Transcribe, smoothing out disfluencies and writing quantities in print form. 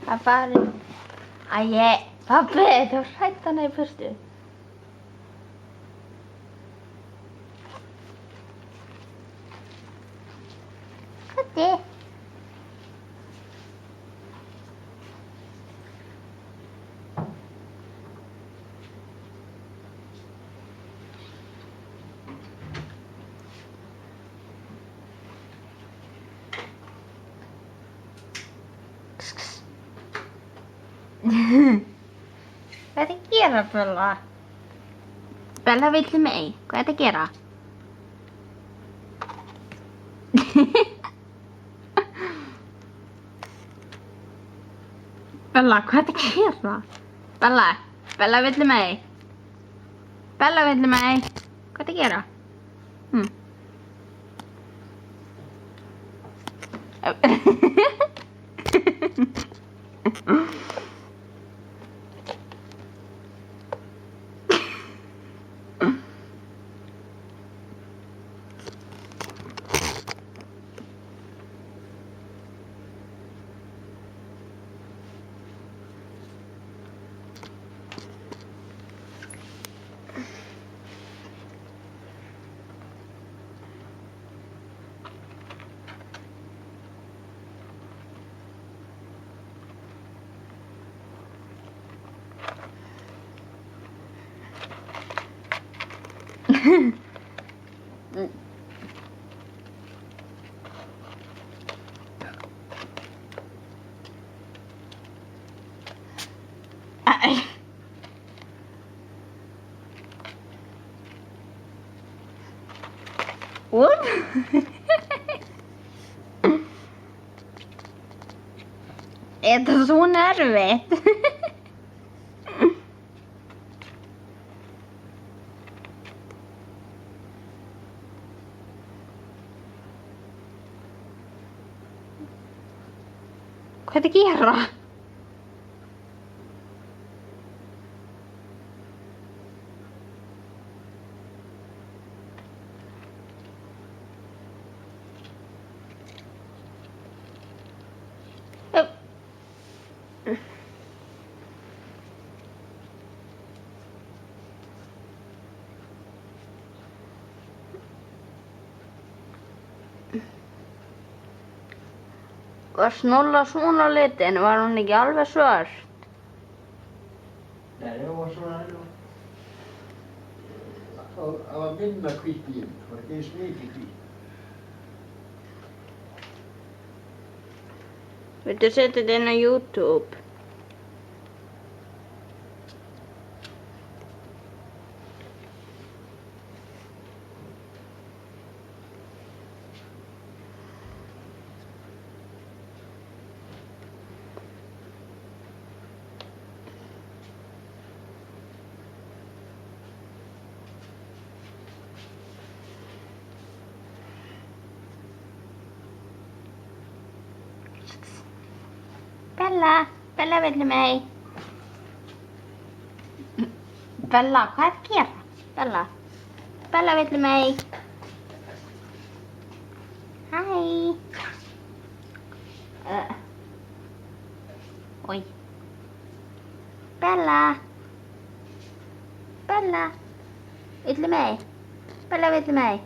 Það farið. Pabbi, þú hrætt hana í fyrstu. Katti. Hvað er að gera, Bella? Bella, viltu mig? Hvað er að gera? Bella, hvað er að gera? Bella, viltu mig? Bella, viltu mig? Hvað er að gera? Er það svona erfitt? Hvað er að gera? Var Snolla svona litin? Var hún ekki alveg svört? Nei, það var svona, það var minna hvítt í henni, það var ekki eins mikið hvítt. Viltu setja þetta inn á YouTube? Bella viltu mig? Bella, hvað er að gera? Bella viltu mig? Hæ. Oj. Bella, viltu mig? Bella viltu mig?